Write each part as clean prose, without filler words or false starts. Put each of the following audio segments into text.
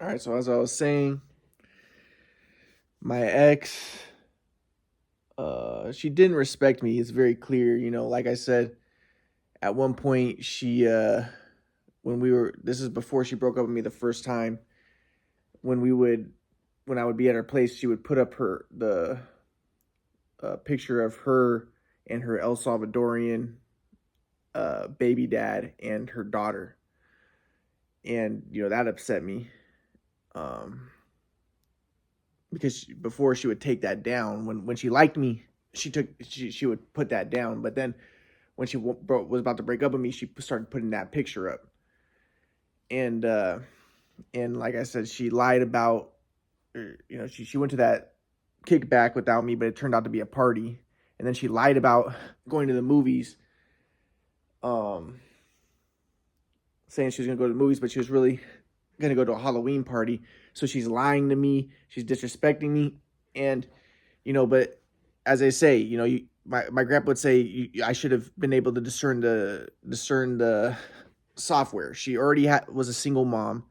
All right, so as I was saying, my ex, she didn't respect me. It's very clear, like I said, at one point when this is before she broke up with me the first time, when we would, when I would be at her place, she would put up the picture of her and her El Salvadorian baby dad and her daughter. And, that upset me. Um, because before she would take that down when she liked me, she would put that down, but then when she was about to break up with me, she started putting that picture up. And like I said, she lied about, she went to that kickback without me, but it turned out to be a party. And then she lied about going to the movies, um saying she was going to go to the movies, but she was really going to go to a Halloween party. So she's lying to me, she's disrespecting me. And but as I say, my grandpa would say, I should have been able to discern the software. She already was a single mom,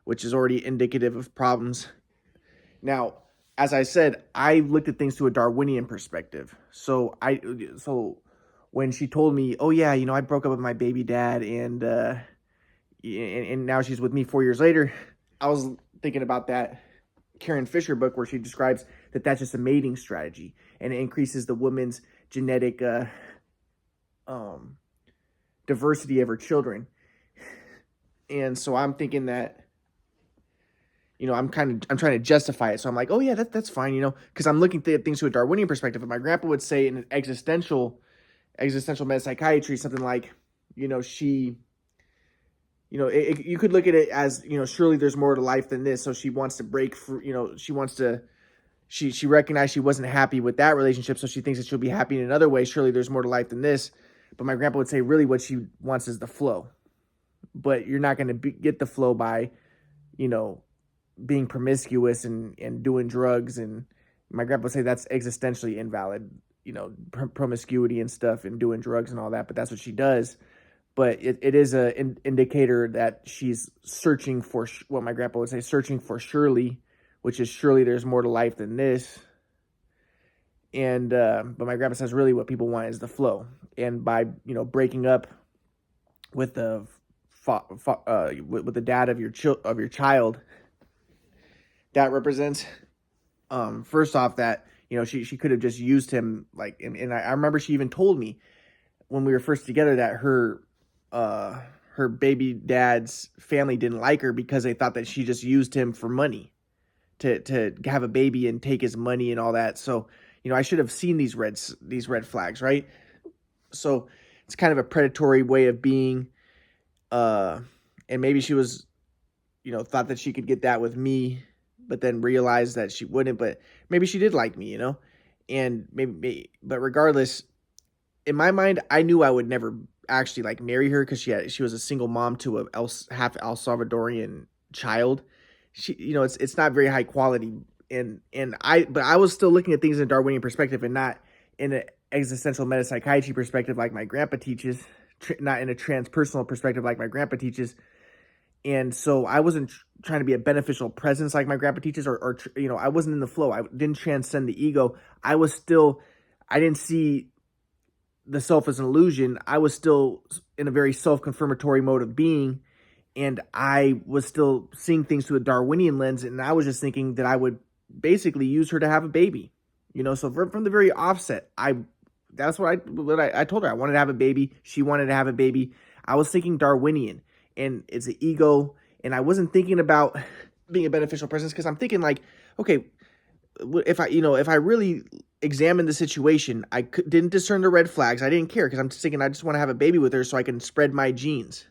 which is already indicative of problems. Now, as I said, I looked at things through a Darwinian perspective. So when she told me, "Oh yeah, I broke up with my baby dad, and now she's with me 4 years later," I was thinking about that Karen Fisher book where she describes that that's just a mating strategy, and it increases the woman's genetic um, diversity of her children. And so I'm thinking that, I'm trying to justify it. So I'm like, oh yeah, that's fine, because I'm looking at things through a Darwinian perspective. And my grandpa would say in an existential metapsychiatry, something like, she, you could look at it as, surely there's more to life than this. So she wants to break for, she recognized she wasn't happy with that relationship, so she thinks that she'll be happy in another way. Surely there's more to life than this. But my grandpa would say, really, what she wants is the flow. But you're not going to get the flow by, being promiscuous and doing drugs. And my grandpa would say that's existentially invalid, promiscuity and stuff and doing drugs and all that. But that's what she does. But it is an indicator that she's searching for what my grandpa would say, searching for surely, which is surely there's more to life than this. And but my grandpa says really what people want is the flow. And by breaking up with with the dad of your child, that represents, first off, that she could have just used him, like, and I remember she even told me when we were first together that her baby dad's family didn't like her because they thought that she just used him for money, to have a baby and take his money and all that. So I should have seen these red flags, right? So it's kind of a predatory way of being, and maybe she was, thought that she could get that with me, but then realized that she wouldn't. But maybe she did like me, and but regardless, in my mind, I knew I would never actually like marry her because she was a single mom to a half El Salvadorian child. She, it's not very high quality, but I was still looking at things in a Darwinian perspective and not in an existential metapsychiatry perspective like my grandpa teaches, not in a transpersonal perspective like my grandpa teaches. And so I wasn't trying to be a beneficial presence like my grandpa teaches, or I wasn't in the flow. I didn't transcend the ego. I didn't see the self as an illusion. I was still in a very self-confirmatory mode of being, and I was still seeing things through a Darwinian lens, and I was just thinking that I would basically use her to have a baby. So from the very offset, that's what I told her. I wanted to have a baby. She wanted to have a baby. I was thinking Darwinian, and it's an ego, and I wasn't thinking about being a beneficial presence, because I'm thinking like, okay, if I really examined the situation, didn't discern the red flags. I didn't care because I'm just thinking I just want to have a baby with her so I can spread my genes,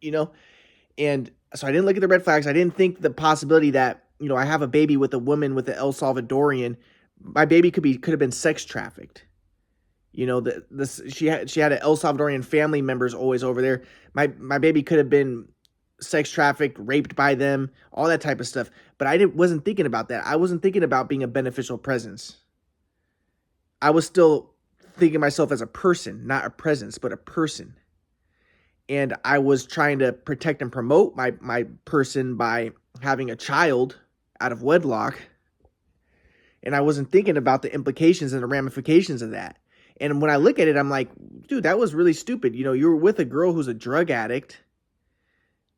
and so I didn't look at the red flags. I didn't think the possibility that, I have a baby with a woman with an El Salvadorian. My baby could have been sex trafficked. She had an El Salvadorian family members always over there. My baby could have been sex trafficked, raped by them, all that type of stuff. But I wasn't thinking about that. I wasn't thinking about being a beneficial presence. I was still thinking of myself as a person, not a presence, but a person. And I was trying to protect and promote my person by having a child out of wedlock, and I wasn't thinking about the implications and the ramifications of that. And when I look at it, I'm like, dude, that was really stupid. You know, you were with a girl who's a drug addict,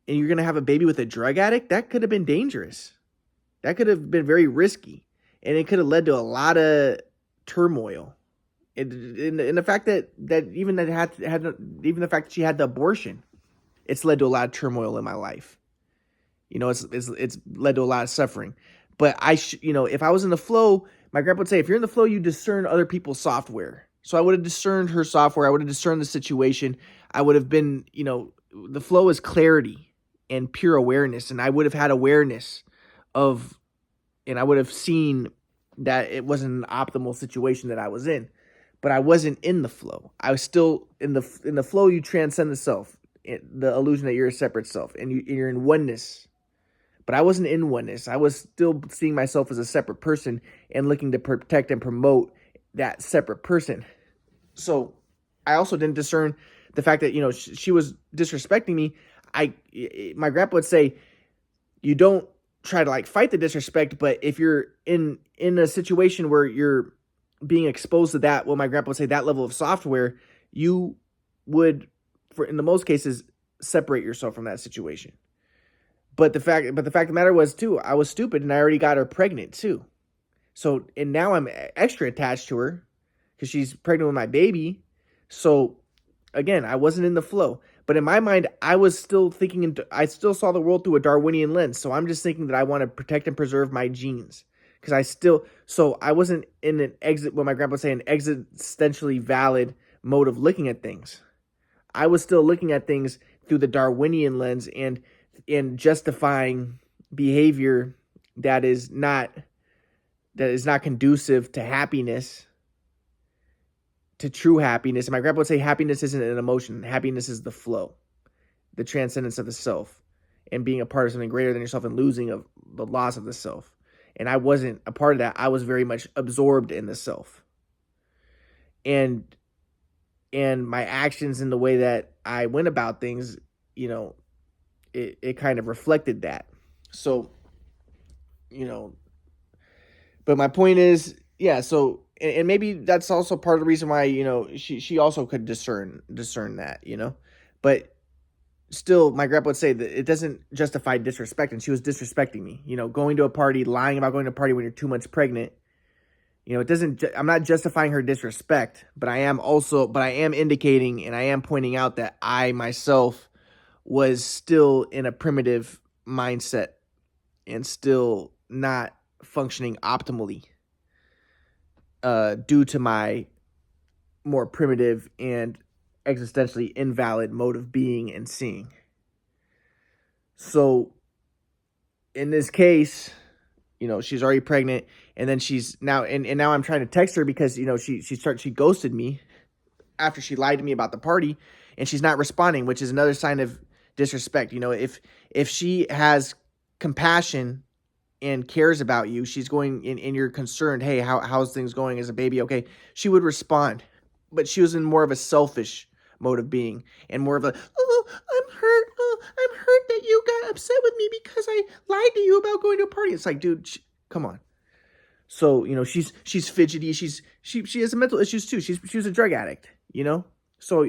and you're going to have a baby with a drug addict? That could have been dangerous. That could have been very risky. And it could have led to a lot of turmoil. And the fact that even that even the fact that she had the abortion, it's led to a lot of turmoil in my life. You know, it's led to a lot of suffering. But if I was in the flow, my grandpa would say, if you're in the flow, you discern other people's software. So I would have discerned her software. I would have discerned the situation. I would have been, the flow is clarity and pure awareness. And I would have had awareness and I would have seen that it wasn't an optimal situation that I was in. But I wasn't in the flow. I was still in the flow. You transcend the self, the illusion that you're a separate self, and you're in oneness. But I wasn't in oneness. I was still seeing myself as a separate person and looking to protect and promote that separate person. So I also didn't discern the fact that, she was disrespecting me. My grandpa would say, you don't try to fight the disrespect, but if you're in a situation where you're being exposed to that, my grandpa would say, that level of software, you would, in the most cases, separate yourself from that situation. But the fact of the matter was, too, I was stupid and I already got her pregnant, too. So, and now I'm extra attached to her because she's pregnant with my baby. So, again, I wasn't in the flow. But in my mind, I was still thinking, I still saw the world through a Darwinian lens. So I'm just thinking that I want to protect and preserve my genes. Because I wasn't in what my grandpa would say, an existentially valid mode of looking at things. I was still looking at things through the Darwinian lens and justifying behavior that is not conducive to happiness, to true happiness. And my grandpa would say happiness isn't an emotion. Happiness is the flow, the transcendence of the self, and being a part of something greater than yourself and losing of the loss of the self. And I wasn't a part of that. I was very much absorbed in the self. And my actions and the way that I went about things, it kind of reflected that. So, but my point is, yeah, so, and maybe that's also part of the reason why, she also could discern that, but still, my grandpa would say that it doesn't justify disrespect, and she was disrespecting me, going to a party, lying about going to a party when you're 2 months pregnant. It doesn't, I'm not justifying her disrespect, but I am indicating and I am pointing out that I myself was still in a primitive mindset and still not functioning optimally due to my more primitive and existentially invalid mode of being and seeing. So in this case, she's already pregnant, and then she's now, and now I'm trying to text her because, she ghosted me after she lied to me about the party, and she's not responding, which is another sign of disrespect. If she has compassion and cares about you, she's going and you're concerned, hey, how's things going? Is a baby okay? She would respond, but she was in more of a selfish mode of being and more of a, oh, I'm hurt. Oh, I'm hurt that you got upset with me because I lied to you about going to a party. It's like, dude, come on. So, she's fidgety. She has mental issues too. She was a drug addict, So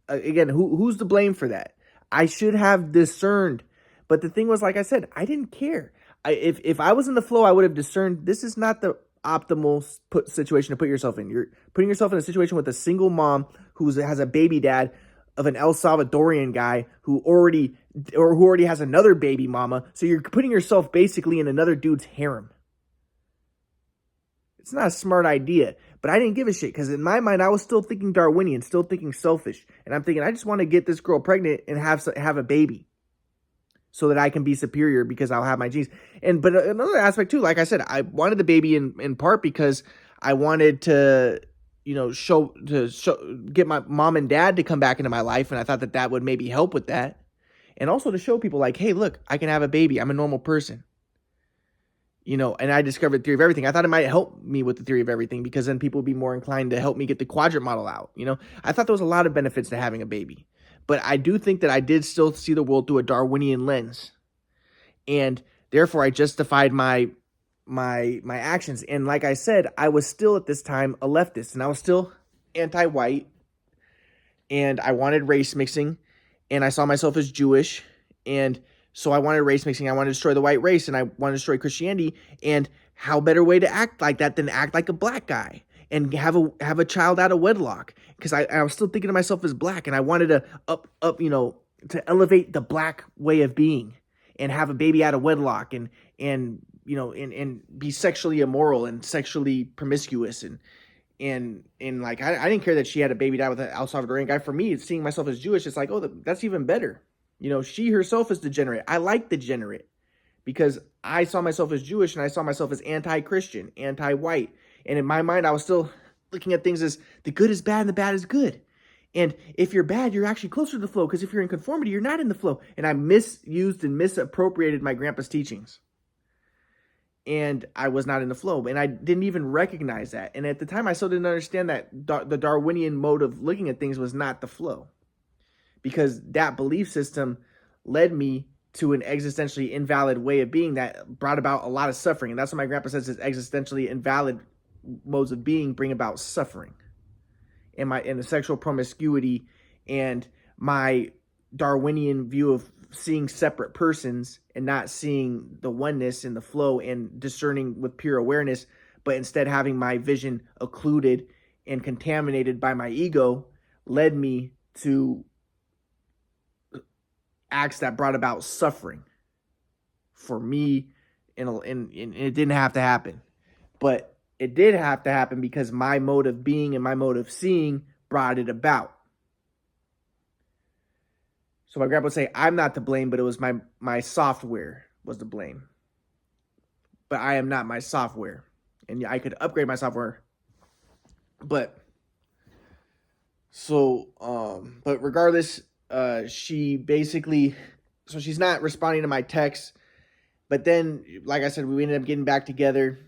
again, who's to blame for that? I should have discerned, but the thing was, like I said, I didn't care. If I was in the flow, I would have discerned this is not the optimal situation to put yourself in. You're putting yourself in a situation with a single mom who has a baby dad of an El Salvadorian guy who already has another baby mama. So you're putting yourself basically in another dude's harem. It's not a smart idea, but I didn't give a shit because in my mind, I was still thinking Darwinian, still thinking selfish. And I'm thinking, I just want to get this girl pregnant and have a baby so that I can be superior because I'll have my genes. But another aspect too, like I said, I wanted the baby in part because I wanted to, get my mom and dad to come back into my life. And I thought that would maybe help with that. And also to show people like, hey, look, I can have a baby. I'm a normal person. And I discovered Theory of Everything. I thought it might help me with the Theory of Everything because then people would be more inclined to help me get the quadrant model out. I thought there was a lot of benefits to having a baby. But I do think that I did still see the world through a Darwinian lens. And therefore I justified my actions. And like I said, I was still at this time a leftist, and I was still anti-white, and I wanted race mixing, and I saw myself as Jewish, and so I wanted race mixing. I wanted to destroy the white race, and I wanted to destroy Christianity. And how better way to act like that than act like a black guy and have a child out of wedlock? Because I was still thinking of myself as black, and I wanted to up to elevate the black way of being and have a baby out of wedlock, and be sexually immoral and sexually promiscuous, and like I didn't care that she had a baby die with an El Salvadorian guy. For me, seeing myself as Jewish, it's like, oh, that's even better. She herself is degenerate. I like degenerate because I saw myself as Jewish, and I saw myself as anti-Christian, anti-white. And in my mind, I was still looking at things as the good is bad and the bad is good. And if you're bad, you're actually closer to the flow, because if you're in conformity, you're not in the flow. And I misused and misappropriated my grandpa's teachings. And I was not in the flow, and I didn't even recognize that. And at the time, I still didn't understand that the Darwinian mode of looking at things was not the flow, because that belief system led me to an existentially invalid way of being that brought about a lot of suffering. And that's what my grandpa says is existentially invalid modes of being bring about suffering. And the sexual promiscuity and my Darwinian view of seeing separate persons and not seeing the oneness and the flow and discerning with pure awareness, but instead having my vision occluded and contaminated by my ego, led me to acts that brought about suffering for me. And it didn't have to happen, but it did have to happen because my mode of being and my mode of seeing brought it about. So my grandpa would say, I'm not to blame, but it was my software was to blame. But I am not my software. And I could upgrade my software. But regardless, she basically, so she's not responding to my texts. But then, like I said, we ended up getting back together.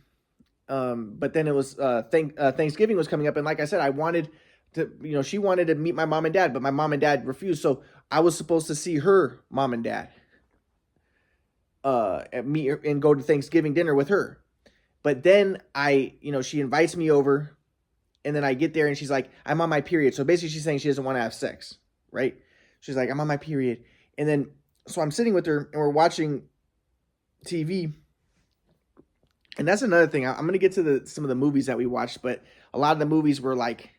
But then it was Thanksgiving was coming up, and like I said, I wanted to, she wanted to meet my mom and dad, but my mom and dad refused. So I was supposed to see her mom and dad, and go to Thanksgiving dinner with her. But then she invites me over, and then I get there, and she's like, I'm on my period. So basically, she's saying she doesn't want to have sex, right? She's like, I'm on my period, and then so I'm sitting with her, and we're watching TV. And that's another thing. I'm going to get to some of the movies that we watched, but a lot of the movies were like,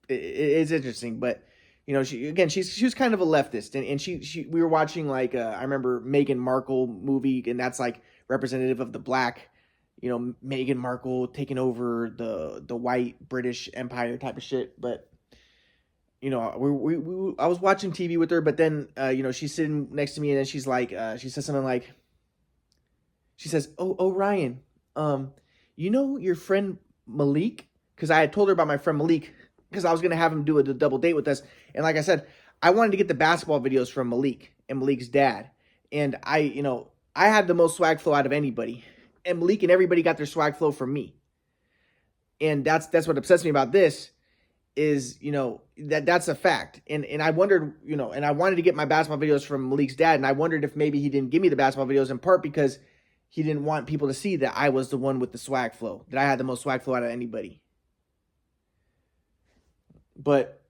it's interesting. But she was kind of a leftist, and we were watching like I remember Meghan Markle movie, and that's like representative of the black, Meghan Markle taking over the white British Empire type of shit. But I was watching TV with her, but then, she's sitting next to me, and then she's like, she says something like, she says, oh, Ryan, your friend Malik? Because I had told her about my friend Malik, because I was going to have him do a double date with us. And like I said, I wanted to get the basketball videos from Malik and Malik's dad. And I had the most swag flow out of anybody. And Malik and everybody got their swag flow from me. And that's what upsets me about this. Is that's a fact, and I wondered, and I wanted to get my basketball videos from Malik's dad, and I wondered if maybe he didn't give me the basketball videos in part because he didn't want people to see that I was the one with the swag flow, that I had the most swag flow out of anybody. But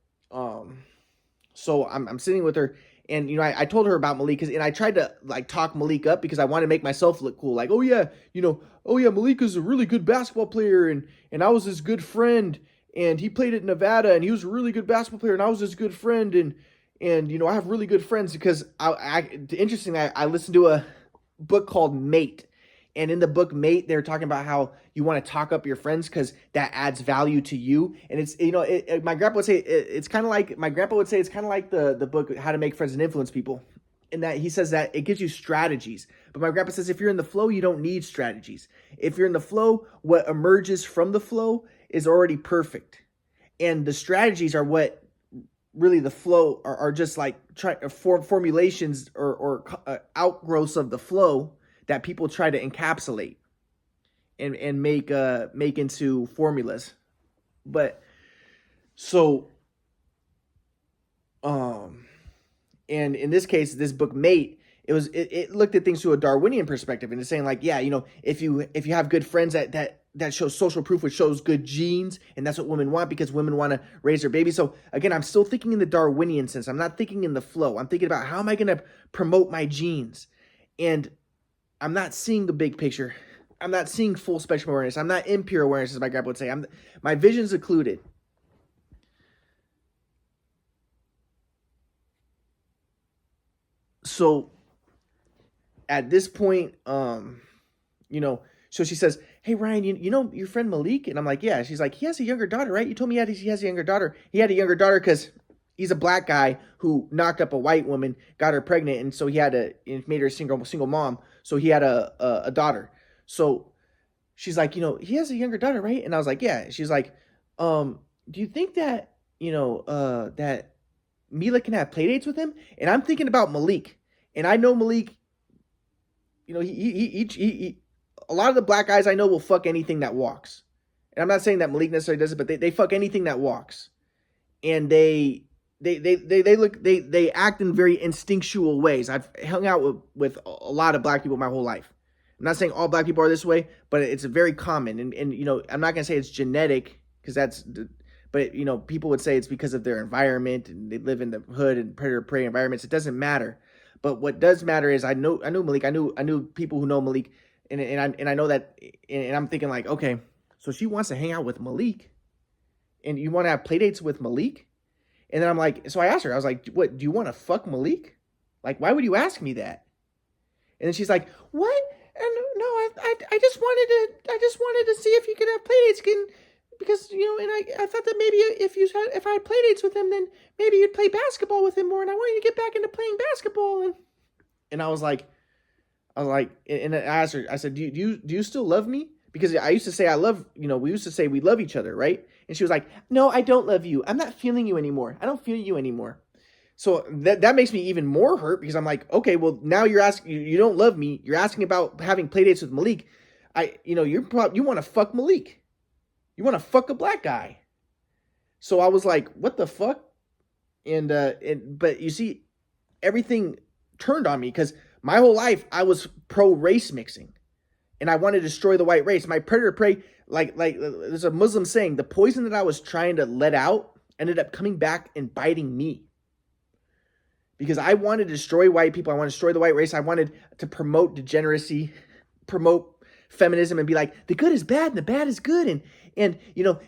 so I'm sitting with her, and I told her about Malik, and I tried to like talk Malik up because I wanted to make myself look cool, like, oh yeah, Malik is a really good basketball player, and I was his good friend. And he played at Nevada, and he was a really good basketball player, and I was his good friend, and I have really good friends because interestingly, I listened to a book called Mate, and in the book Mate, they're talking about how you want to talk up your friends because that adds value to you, and it's my grandpa would say it's kind of like the book How to Make Friends and Influence People, in that he says that it gives you strategies, but my grandpa says if you're in the flow, you don't need strategies. If you're in the flow, what emerges from the flow is already perfect, and the strategies are what really the flow are just like formulations or outgrowths of the flow that people try to encapsulate and make into formulas. But so And in this case, this book Mate, it looked at things through a Darwinian perspective, and it's saying like, yeah, if you have good friends that shows social proof, which shows good genes, and that's what women want because women want to raise their babies. So again, I'm still thinking in the Darwinian sense. I'm not thinking in the flow. I'm thinking about how am I going to promote my genes, and I'm not seeing the big picture. I'm not seeing full spectrum awareness. I'm not impure awareness, as my grandpa would say. My vision's occluded. So at this point, so she says, "Hey Ryan, you know your friend Malik?" And I'm like, "Yeah." She's like, "He has a younger daughter, right? You told me he has a younger daughter. He had a younger daughter because he's a black guy who knocked up a white woman, got her pregnant, and so it made her a single mom. So he had a daughter. So she's like, he has a younger daughter, right?" And I was like, "Yeah." She's like, "Do you think that that Mila can have playdates with him?" And I'm thinking about Malik, and I know Malik. He a lot of the black guys I know will fuck anything that walks. And I'm not saying that Malik necessarily does it, but they fuck anything that walks. And they act in very instinctual ways. I've hung out with a lot of black people my whole life. I'm not saying all black people are this way, but it's very common. And I'm not going to say it's genetic because but people would say it's because of their environment and they live in the hood and predator prey environments. It doesn't matter. But what does matter is I knew Malik. I knew people who know Malik, and I know that, and I'm thinking like, okay, so she wants to hang out with Malik, and you want to have playdates with Malik, and then I'm like, so I asked her, I was like, what, do you want to fuck Malik? Like, why would you ask me that? And then she's like, what? And no, I just wanted to see if you could have playdates because and I thought that maybe if I had playdates with him, then maybe you'd play basketball with him more, and I want you to get back into playing basketball. And I was like, and I asked her, I said, do you still love me? Because I used to say we used to say we love each other, right? And she was like, no, I don't love you. I'm not feeling you anymore. I don't feel you anymore. So that makes me even more hurt because I'm like, okay, well now you're asking, you don't love me. You're asking about having playdates with Malik. You want to fuck Malik. You want to fuck a black guy. So I was like, what the fuck? But you see, everything turned on me because my whole life I was pro race mixing, and I wanted to destroy the white race. My predator prey, like there's a Muslim saying, the poison that I was trying to let out ended up coming back and biting me. Because I wanted to destroy white people. I wanted to destroy the white race. I wanted to promote degeneracy, promote feminism, and be like, the good is bad and the bad is good. And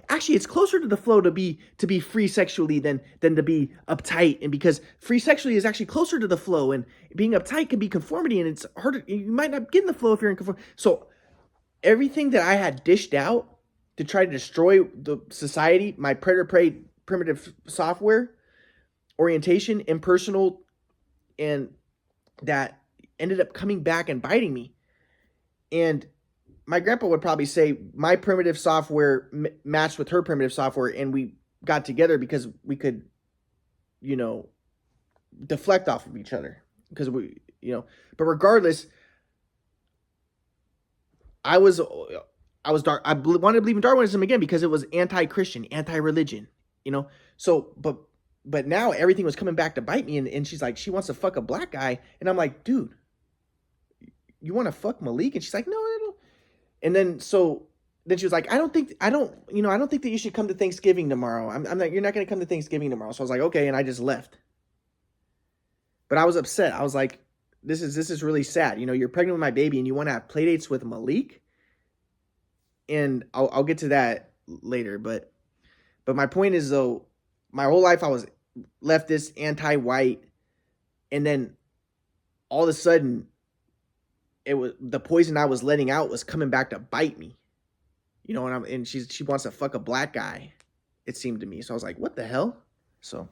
actually it's closer to the flow to be free sexually than to be uptight. And because free sexually is actually closer to the flow, and being uptight can be conformity, and it's harder. You might not get in the flow if you're in conformity. So everything that I had dished out to try to destroy the society, my predator prey primitive software, orientation, impersonal, and that ended up coming back and biting me. And my grandpa would probably say my primitive software matched with her primitive software, and we got together because we could, deflect off of each other. Because but regardless, I was dark. I wanted to believe in Darwinism again because it was anti-Christian, anti-religion, So, but now everything was coming back to bite me, and she's like, she wants to fuck a black guy, and I'm like, dude, you want to fuck Malik? And she's like, no, I don't. And then she was like, I don't think that you should come to Thanksgiving tomorrow. You're not going to come to Thanksgiving tomorrow. So I was like, okay, and I just left. But I was upset. I was like, this is really sad. You're pregnant with my baby, and you want to have playdates with Malik. And I'll get to that later. But my point is, though, my whole life I was leftist, anti-white, and then all of a sudden, it was the poison I was letting out was coming back to bite me, and she wants to fuck a black guy, it seemed to me. So I was like, what the hell? So